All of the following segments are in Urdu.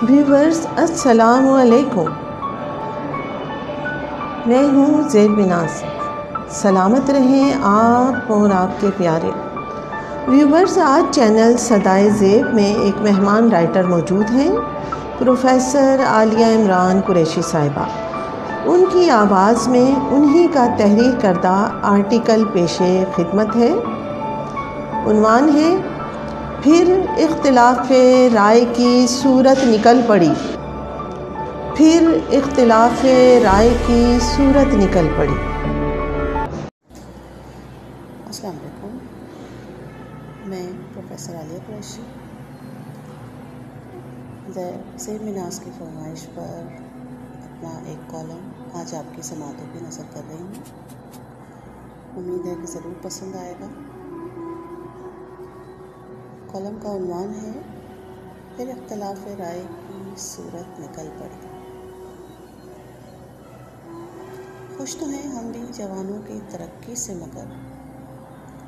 ویورز السلام علیکم، میں ہوں زیب بناز۔ سلامت رہیں آپ اور آپ کے پیارے ویورز۔ آج چینل صدائے زیب میں ایک مہمان رائٹر موجود ہیں، پروفیسر عالیہ عمران قریشی صاحبہ۔ ان کی آواز میں انہی کا تحریر کردہ آرٹیکل پیش خدمت ہے۔ عنوان ہے پھر اختلاف رائے کی صورت نکل پڑی۔ پھر اختلاف رائے کی صورت نکل پڑی۔ السلام علیکم، میں پروفیسر عالیہ قریشی زیب بناز کی فرمائش پر اپنا ایک کالم آج آپ کی سماعتوں پہ نظر کر رہی ہوں۔ امید ہے کہ ضرور پسند آئے گا۔ کالم کا عنوان ہے پھر اختلاف رائے کی صورت نکل پڑی۔ خوش تو ہیں ہم بھی جوانوں کی ترقی سے، مگر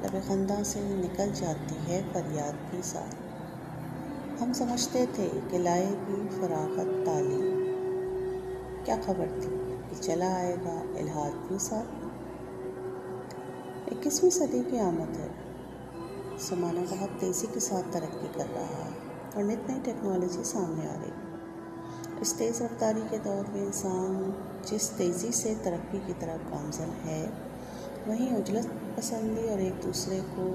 لب خنداں سے نکل جاتی ہے فریاد بھی ساتھ۔ ہم سمجھتے تھے کہ لائے گی فراغت تعلیم، کیا خبر تھی کہ چلا آئے گا الحاد بھی ساتھ۔ 21ویں صدی کی آمد ہے، زمانہ بہت تیزی کے ساتھ ترقی کر رہا ہے اور نئی نئی ٹیکنالوجی سامنے آ رہی ہے۔ اس تیز رفتاری کے دور میں انسان جس تیزی سے ترقی کی طرف گامزن ہے، وہیں عجلت پسندی اور ایک دوسرے کو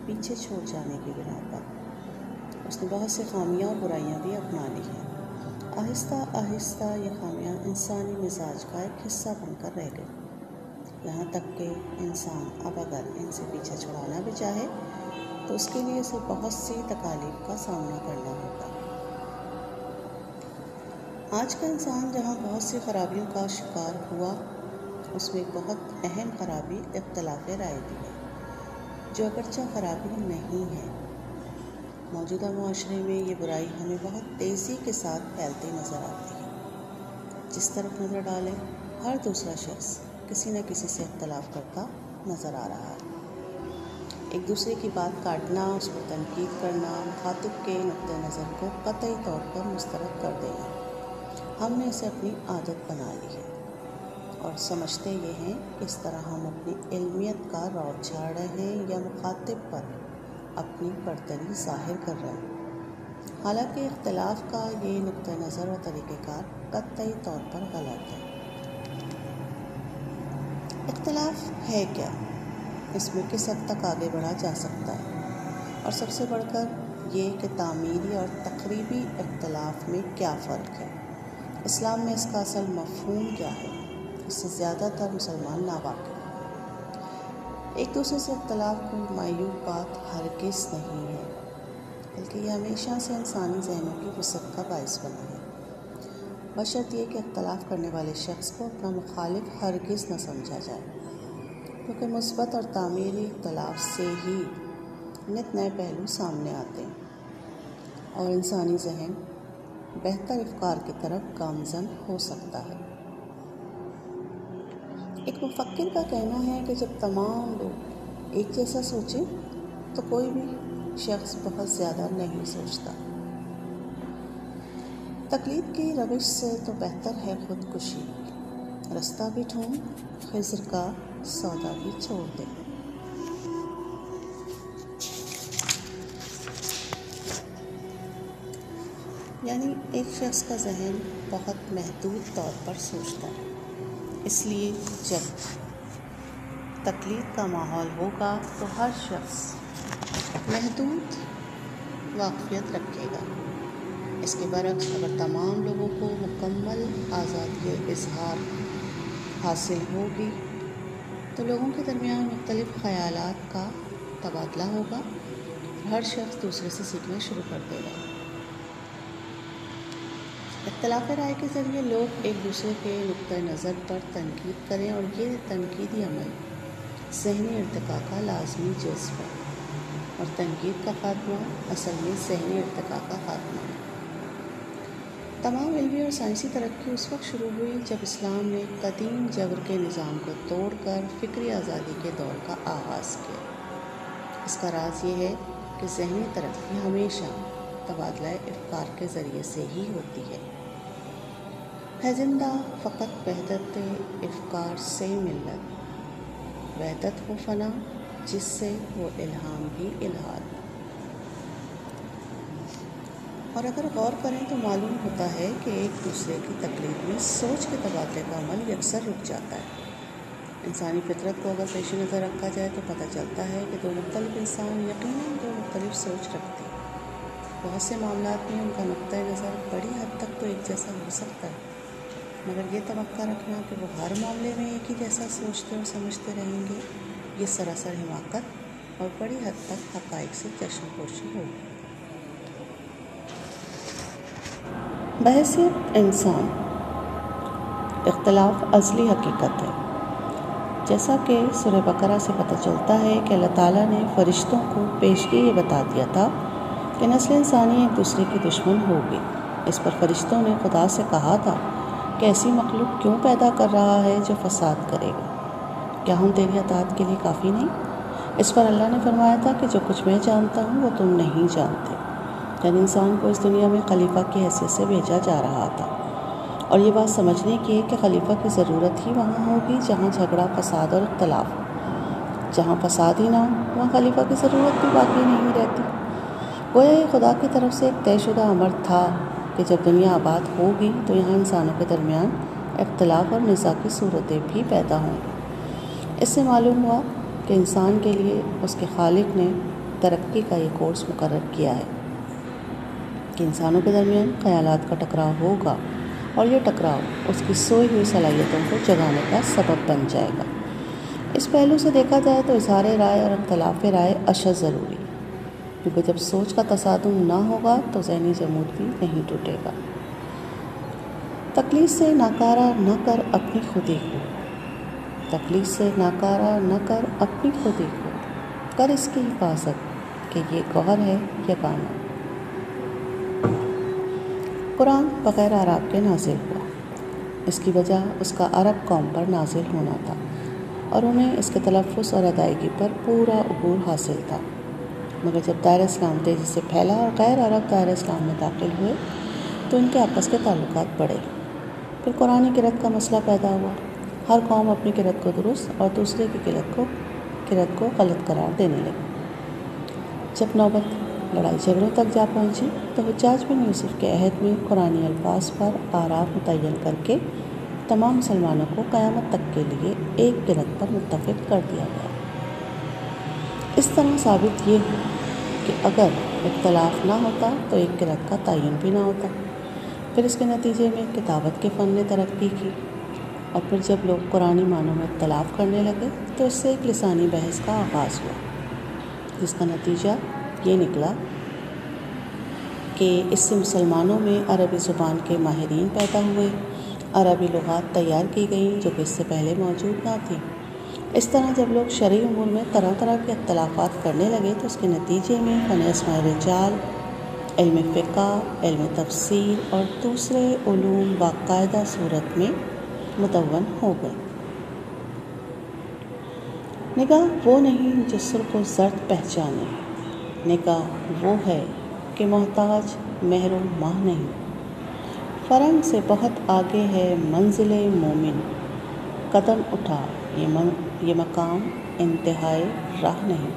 پیچھے چھوڑ جانے کی بنا پر اس نے بہت سی خامیاں اور برائیاں بھی اپنا لی ہیں۔ آہستہ آہستہ یہ خامیاں انسانی مزاج کا ایک حصہ بن کر رہ گئی، یہاں تک کہ انسان اب اگر ان سے پیچھا چھڑانا بھی چاہے تو اس کے لیے اسے بہت سی تکالیف کا سامنا کرنا ہوگا۔ آج کا انسان جہاں بہت سی خرابیوں کا شکار ہوا، اس میں ایک بہت اہم خرابی اختلاف رائے بھی ہے، جو اگرچہ خرابی نہیں ہے۔ موجودہ معاشرے میں یہ برائی ہمیں بہت تیزی کے ساتھ پھیلتی نظر آتی ہے۔ جس طرف نظر ڈالیں، ہر دوسرا شخص کسی نہ کسی سے اختلاف کرتا نظر آ رہا ہے۔ ایک دوسرے کی بات کاٹنا، اس پر تنقید کرنا، مخاطب کے نقطہ نظر کو قطعی طور پر مسترد کر دینا، ہم نے اسے اپنی عادت بنا لی ہے اور سمجھتے یہ ہیں کہ اس طرح ہم اپنی علمیت کا رعب جھاڑ رہے ہیں یا مخاطب پر اپنی برتری ظاہر کر رہے ہیں۔ حالانکہ اختلاف کا یہ نقطہ نظر اور طریقہ کار قطعی طور پر غلط ہے۔ اختلاف ہے کیا؟ اس میں کس حد تک آگے بڑھا جا سکتا ہے؟ اور سب سے بڑھ کر یہ کہ تعمیری اور تقریبی اختلاف میں کیا فرق ہے؟ اسلام میں اس کا اصل مفہوم کیا ہے؟ اس سے زیادہ تر مسلمان ناواقف ہیں۔ ایک دوسرے سے اختلاف کوئی معیوب بات ہرگز نہیں ہے، بلکہ یہ ہمیشہ سے انسانی ذہنوں کی وسعت کا باعث بنا ہے، بشرط یہ کہ اختلاف کرنے والے شخص کو اپنا مخالف ہرگز نہ سمجھا جائے، کیونکہ مثبت اور تعمیری اختلاف سے ہی نت نئے پہلو سامنے آتے ہیں اور انسانی ذہن بہتر افکار کی طرف گامزن ہو سکتا ہے۔ ایک مفکر کا کہنا ہے کہ جب تمام لوگ ایک جیسا سوچیں تو کوئی بھی شخص بہت زیادہ نہیں سوچتا۔ تقلید کی روش سے تو بہتر ہے خودکشی، رستہ بھی ڈھونڈ خضر کا سودا بھی چھوڑ دے۔ یعنی ایک شخص کا ذہن بہت محدود طور پر سوچتا ہے، اس لیے جب تقلید کا ماحول ہوگا تو ہر شخص محدود واقفیت رکھے گا۔ اس کے برعکس اگر تمام لوگوں کو مکمل آزادی اظہار حاصل ہوگی تو لوگوں کے درمیان مختلف خیالات کا تبادلہ ہوگا، ہر شخص دوسرے سے سیکھنا شروع کر دے گا۔ اختلاف رائے کے ذریعے لوگ ایک دوسرے کے نقطہ نظر پر تنقید کریں اور یہ تنقیدی عمل ذہنی ارتقاء کا لازمی جزو ہے، اور تنقید کا خاتمہ اصل میں ذہنی ارتقاء کا خاتمہ ہے۔ تمام علمی اور سائنسی ترقی اس وقت شروع ہوئی جب اسلام نے قدیم جبر کے نظام کو توڑ کر فکری آزادی کے دور کا آغاز کیا۔ اس کا راز یہ ہے کہ ذہنی ترقی ہمیشہ تبادلہ افکار کے ذریعے سے ہی ہوتی ہے زندہ فقط وحدت افکار سے ملت، وحدت و فنا جس سے وہ الہام بھی الہاد۔ اور اگر غور کریں تو معلوم ہوتا ہے کہ ایک دوسرے کی تقلید میں سوچ کے تبادلے کا عمل یکسر رک جاتا ہے۔ انسانی فطرت کو اگر پیش نظر رکھا جائے تو پتہ چلتا ہے کہ دو مختلف انسان یقیناً دو مختلف سوچ رکھتے ہیں۔ بہت سے معاملات میں ان کا نقطۂ نظر بڑی حد تک تو ایک جیسا ہو سکتا ہے، مگر یہ توقع رکھنا کہ وہ ہر معاملے میں ایک ہی جیسا سوچتے اور سمجھتے رہیں گے، یہ سراسر حماقت اور بڑی حد تک حقائق سے چشمپوشی ہوگی۔ بحیثیت انسان اختلاف ازلی حقیقت ہے، جیسا کہ سورہ بقرہ سے پتہ چلتا ہے کہ اللہ تعالیٰ نے فرشتوں کو پیشگی یہ بتا دیا تھا کہ نسل انسانی ایک دوسرے کی دشمن ہوگی۔ اس پر فرشتوں نے خدا سے کہا تھا کہ ایسی مخلوق کیوں پیدا کر رہا ہے جو فساد کرے گا؟ کیا ہم تیری اطاعت کے لیے کافی نہیں؟ اس پر اللہ نے فرمایا تھا کہ جو کچھ میں جانتا ہوں وہ تم نہیں جانتے۔ یعنی انسان کو اس دنیا میں خلیفہ کی حیثیت سے بھیجا جا رہا تھا، اور یہ بات سمجھنے کی ہے کہ خلیفہ کی ضرورت ہی وہاں ہوگی جہاں جھگڑا، فساد اور اختلاف ہو۔ جہاں فساد ہی نہ ہو وہاں خلیفہ کی ضرورت بھی باقی نہیں رہتی۔ گویا یہ خدا کی طرف سے ایک طے شدہ امر تھا کہ جب دنیا آباد ہوگی تو یہاں انسانوں کے درمیان اختلاف اور نزاع کی صورتیں بھی پیدا ہوں گی۔ اس سے معلوم ہوا کہ انسان کے لیے اس کے خالق نے ترقی کا یہ کورس مقرر کیا ہے کہ انسانوں کے درمیان خیالات کا ٹکراؤ ہوگا، اور یہ ٹکراؤ اس کی سوئی ہوئی صلاحیتوں کو جگانے کا سبب بن جائے گا۔ اس پہلو سے دیکھا جائے تو اظہار رائے اور اختلاف رائے اشد ضروری ہے، کیونکہ جب سوچ کا تصادم نہ ہوگا تو ذہنی جمود بھی نہیں ٹوٹے گا۔ تقلید سے ناکارہ نہ کر اپنی خودی کو، تقلید سے ناکارہ نہ کر اپنی خودی کو، کر اس کی حفاظت کہ یہ گوہر ہے یگانہ۔ قرآن بغیر اعراب کے نازل ہوا۔ اس کی وجہ اس کا عرب قوم پر نازل ہونا تھا، اور انہیں اس کے تلفظ اور ادائیگی پر پورا عبور حاصل تھا۔ مگر جب دائرہ اسلام تیزی سے پھیلا اور غیر عرب دائرہ اسلام میں داخل ہوئے تو ان کے آپس کے تعلقات بڑھے۔ پھر قرآن قرأت کا مسئلہ پیدا ہوا۔ ہر قوم اپنی قرأت کو درست اور دوسرے کی قرأت کو غلط قرار دینے لگی۔ جب نوبت لڑائی جھگڑوں تک جا پہنچی تو حجاج بن یوسف کے عہد میں قرآنی الفاظ پر اعراف متعین کر کے تمام مسلمانوں کو قیامت تک کے لیے ایک قرأت پر متفق کر دیا گیا۔ اس طرح ثابت یہ ہو کہ اگر اختلاف نہ ہوتا تو ایک قرأت کا تعین بھی نہ ہوتا۔ پھر اس کے نتیجے میں کتابت کے فن نے ترقی کی، اور پھر جب لوگ قرآنی معنوں میں اختلاف کرنے لگے تو اس سے ایک لسانی بحث کا آغاز ہوا، جس کا نتیجہ یہ نکلا کہ اس سے مسلمانوں میں عربی زبان کے ماہرین پیدا ہوئے، عربی لغات تیار کی گئیں جو کہ اس سے پہلے موجود نہ تھیں۔ اس طرح جب لوگ شرعی امور میں طرح طرح کے اختلافات کرنے لگے تو اس کے نتیجے میں فن اسماء رجال، علم فقہ، علم تفسیر اور دوسرے علوم باقاعدہ صورت میں مدون ہو گئے۔ نگاہ وہ نہیں جو سرخ و زرد پہچانے، نگاہ وہ ہے کہ محتاج مہر و ماہ نہیں۔ فرنگ سے بہت آگے ہے منزل مومن، قدم اٹھا یہ مقام انتہائے راہ نہیں۔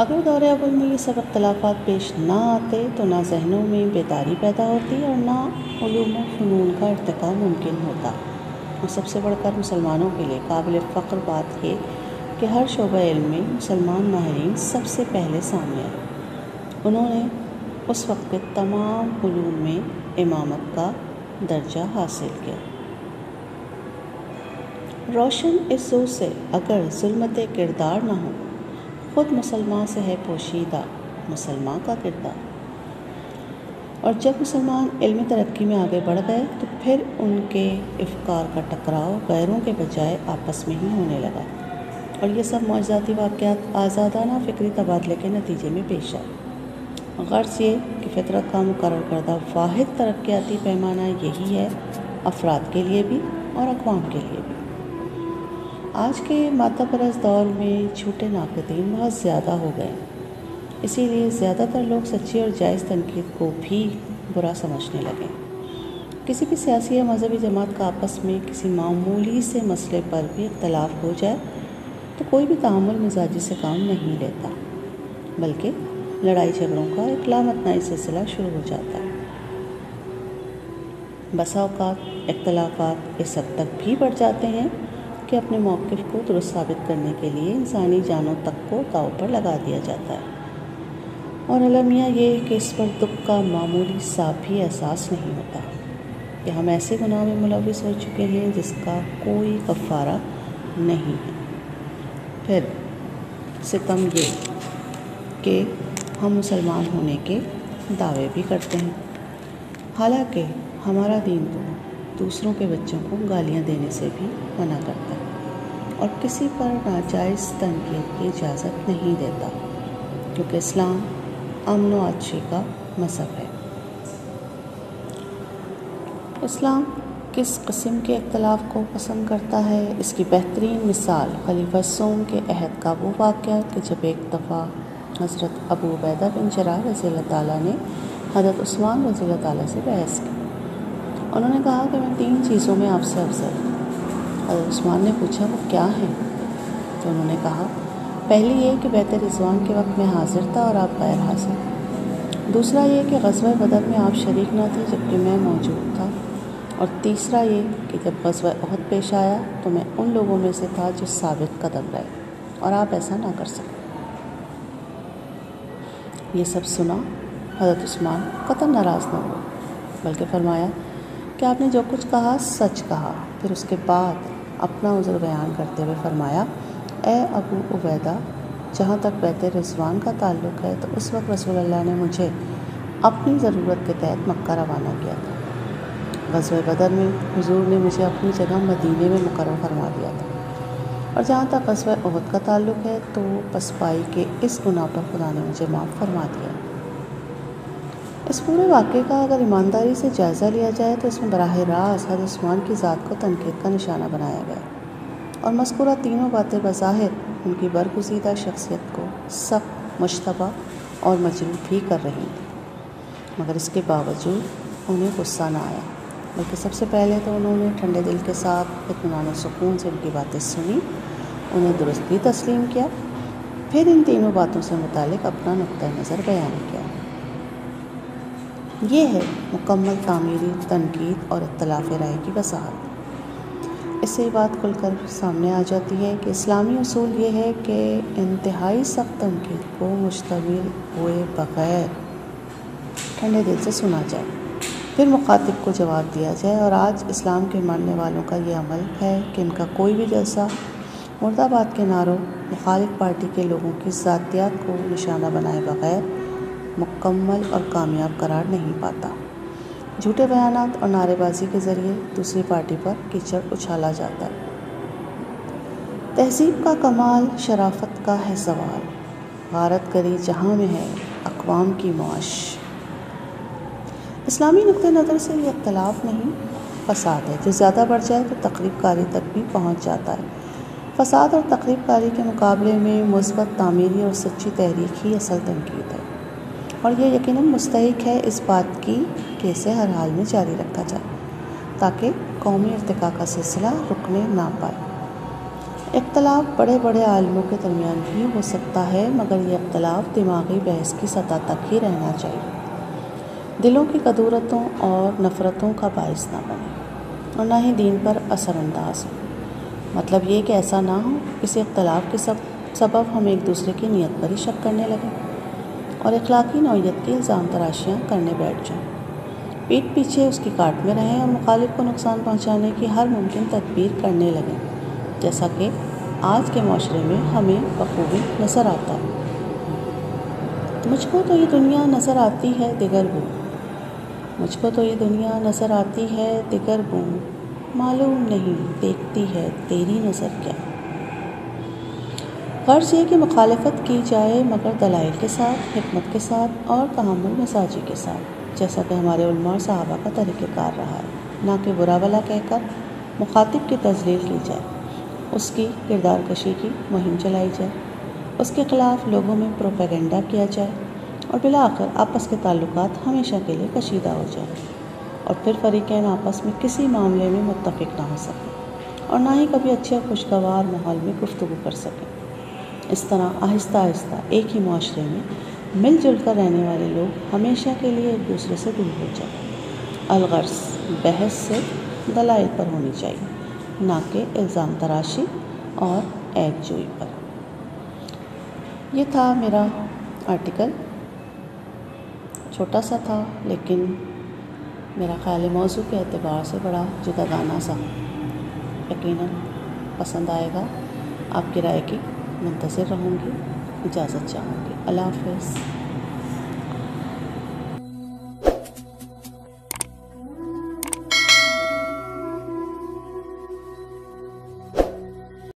اگر دور اول میں یہ سب اختلافات پیش نہ آتے تو نہ ذہنوں میں بیداری پیدا ہوتی اور نہ علوم و فنون کا ارتقاء ممکن ہوتا۔ اور سب سے بڑھ کر مسلمانوں کے لیے قابل فخر بات یہ کہ ہر شعبہ علم میں مسلمان ماہرین سب سے پہلے سامنے آئے۔ انہوں نے اس وقت کے تمام علوم میں امامت کا درجہ حاصل کیا۔ روشن اس ضوء سے اگر ظلمت کردار نہ ہو، خود مسلمان سے ہے پوشیدہ مسلمان کا کردار۔ اور جب مسلمان علمی ترقی میں آگے بڑھ گئے تو پھر ان کے افکار کا ٹکراؤ غیروں کے بجائے آپس میں ہی ہونے لگا، اور یہ سب معجزاتی واقعات آزادانہ فکری تبادلے کے نتیجے میں پیش آئے۔ غرض یہ کہ فطرت کا مقرر کردہ واحد ترقیاتی پیمانہ یہی ہے، افراد کے لیے بھی اور اقوام کے لیے بھی۔ آج کے مادہ پرست دور میں جھوٹے ناقدین بہت زیادہ ہو گئے، اسی لیے زیادہ تر لوگ سچی اور جائز تنقید کو بھی برا سمجھنے لگے۔ کسی بھی سیاسی یا مذہبی جماعت کا آپس میں کسی معمولی سے مسئلے پر بھی اختلاف ہو جائے تو کوئی بھی تحمل مزاجی سے کام نہیں لیتا، بلکہ لڑائی جھگڑوں کا ایک لامتناہی سلسلہ شروع ہو جاتا ہے۔ بسا اوقات اختلافات اس حد تک بھی بڑھ جاتے ہیں کہ اپنے موقف کو درست ثابت کرنے کے لیے انسانی جانوں تک کو داؤ پر لگا دیا جاتا ہے، اور المیہ یہ کہ اس پر دکھ کا معمولی سا بھی احساس نہیں ہوتا کہ ہم ایسے گناہ میں ملوث ہو چکے ہیں جس کا کوئی کفارہ نہیں ہے۔ پھر ستم یہ کہ ہم مسلمان ہونے کے دعوے بھی کرتے ہیں، حالانکہ ہمارا دین تو دوسروں کے بچوں کو گالیاں دینے سے بھی منع کرتا ہے اور کسی پر ناجائز تنقید کی اجازت نہیں دیتا، کیونکہ اسلام امن و عطشی کا مذہب ہے۔ اسلام کس قسم کے اختلاف کو پسند کرتا ہے، اس کی بہترین مثال خلیفہ سوم کے عہد کا وہ واقعہ کہ جب ایک دفعہ حضرت ابو عبیدہ بن جراح رضی اللہ تعالیٰ نے حضرت عثمان رضی اللہ تعالیٰ سے بحث کی۔ انہوں نے کہا کہ میں 3 چیزوں میں آپ سے افضل ہوں۔ حضرت عثمان نے پوچھا وہ کیا ہیں؟ تو انہوں نے کہا پہلی یہ کہ بیت رضوان کے وقت میں حاضر تھا اور آپ غیر حاضر، دوسرا یہ کہ غزوہ بدر میں آپ شریک نہ تھے جبکہ میں موجود تھا، اور تیسرا یہ کہ جب غزوہ احد پیش آیا تو میں ان لوگوں میں سے تھا جو ثابت قدم رہے اور آپ ایسا نہ کر سکے۔ یہ سب سنا حضرت عثمان قطعاً ناراض نہ ہوئے، بلکہ فرمایا کہ آپ نے جو کچھ کہا سچ کہا۔ پھر اس کے بعد اپنا عذر بیان کرتے ہوئے فرمایا اے ابو عبیدہ، جہاں تک بیت رضوان کا تعلق ہے تو اس وقت رسول اللہ نے مجھے اپنی ضرورت کے تحت مکہ روانہ کیا تھا۔ غزوہ بدر میں حضور نے مجھے اپنی جگہ مدینے میں مقرر فرما دیا تھا، اور جہاں تک غزوہ احد کا تعلق ہے تو پسپائی کے اس گناہ پر خدا نے مجھے معاف فرما دیا۔ اس پورے واقعے کا اگر ایمانداری سے جائزہ لیا جائے تو اس میں براہ راست حضرت عثمان کی ذات کو تنقید کا نشانہ بنایا گیا، اور مذکورہ تینوں باتیں بظاہر ان کی برگزیدہ شخصیت کو سخت مشتبہ اور مجروح بھی کر رہی تھیں، مگر اس کے باوجود انہیں غصہ نہ آیا، بلکہ سب سے پہلے تو انہوں نے ٹھنڈے دل کے ساتھ اطمینان و سکون سے ان کی باتیں سنی، انہیں درست بھی تسلیم کیا، پھر ان تینوں باتوں سے متعلق اپنا نقطہ نظر بیان کیا۔ یہ ہے مکمل تعمیری تنقید اور اختلاف رائے کی وضاحت۔ اس سے یہ بات کھل کر سامنے آ جاتی ہے کہ اسلامی اصول یہ ہے کہ انتہائی سخت تنقید کو مشتمل ہوئے بغیر ٹھنڈے دل سے سنا جائے، پھر مخاطب کو جواب دیا جائے، اور آج اسلام کے ماننے والوں کا یہ عمل ہے کہ ان کا کوئی بھی جلسہ مرد آباد کے نعروں مخالف پارٹی کے لوگوں کی ذاتیات کو نشانہ بنائے بغیر مکمل اور کامیاب قرار نہیں پاتا۔ جھوٹے بیانات اور نعرے بازی کے ذریعے دوسری پارٹی پر کیچڑ اچھالا جاتا ہے۔ تہذیب کا کمال شرافت کا ہے سوال، غارت گری جہاں میں ہے اقوام کی معاش۔ اسلامی نقطہ نظر سے یہ اختلاف نہیں، فساد ہے جو زیادہ بڑھ جائے تو تخریب کاری تک بھی پہنچ جاتا ہے۔ فساد اور تخریب کاری کے مقابلے میں مثبت تعمیری اور سچی تحریک ہی اصل تنقید ہے، اور یہ یقیناً مستحق ہے اس بات کی کہ اسے ہر حال میں جاری رکھا جائے تاکہ قومی ارتقاء کا سلسلہ رکنے نہ پائے۔ اختلاف بڑے بڑے عالموں کے درمیان بھی ہو سکتا ہے، مگر یہ اختلاف دماغی بحث کی سطح تک ہی رہنا چاہیے، دلوں کی کدورتوں اور نفرتوں کا باعث نہ بنے اور نہ ہی دین پر اثر انداز ہو۔ مطلب یہ کہ ایسا نہ ہو کسی اختلاف کے سبب ہم ایک دوسرے کی نیت پر ہی شک کرنے لگیں اور اخلاقی نوعیت کی الزام تراشیاں کرنے بیٹھ جائیں، پیٹھ پیچھے اس کی کاٹ میں رہیں اور مخالف کو نقصان پہنچانے کی ہر ممکن تدبیر کرنے لگیں، جیسا کہ آج کے معاشرے میں ہمیں بخوبی نظر آتا ہے۔ مجھ کو تو یہ دنیا نظر آتی ہے دگر بو، مجھ کو تو یہ دنیا نظر آتی ہے دگر بو، معلوم نہیں دیکھتی ہے تیری نظر کیا۔ غرض یہ کہ مخالفت کی جائے مگر دلائل کے ساتھ، حکمت کے ساتھ اور تحمل مزاجی کے ساتھ، جیسا کہ ہمارے علماء اور صحابہ کا طریقہ کار رہا ہے، نہ کہ برا بھلا کہہ کر مخاطب کی تذلیل کی جائے، اس کی کردار کشی کی مہم چلائی جائے، اس کے خلاف لوگوں میں پروپیگنڈا کیا جائے اور بالآخر آپس کے تعلقات ہمیشہ کے لیے کشیدہ ہو جائیں اور پھر فریقین آپس میں کسی معاملے میں متفق نہ ہو سکیں اور نہ ہی کبھی اچھے خوشگوار ماحول میں گفتگو کر سکیں۔ اس طرح آہستہ آہستہ ایک ہی معاشرے میں مل جل کر رہنے والے لوگ ہمیشہ کے لیے ایک دوسرے سے دور ہو جائیں۔ الغرض بحث سے دلائل پر ہونی چاہیے، نہ کہ الزام تراشی اور عیب جوئی پر۔ یہ تھا میرا آرٹیکل، چھوٹا سا تھا لیکن میرا خیال موضوع کے اعتبار سے بڑا جداگانہ سا، یقیناً پسند آئے گا۔ آپ کی رائے کی منتظر رہوں گی، اجازت چاہوں گی۔ اللہ حافظ۔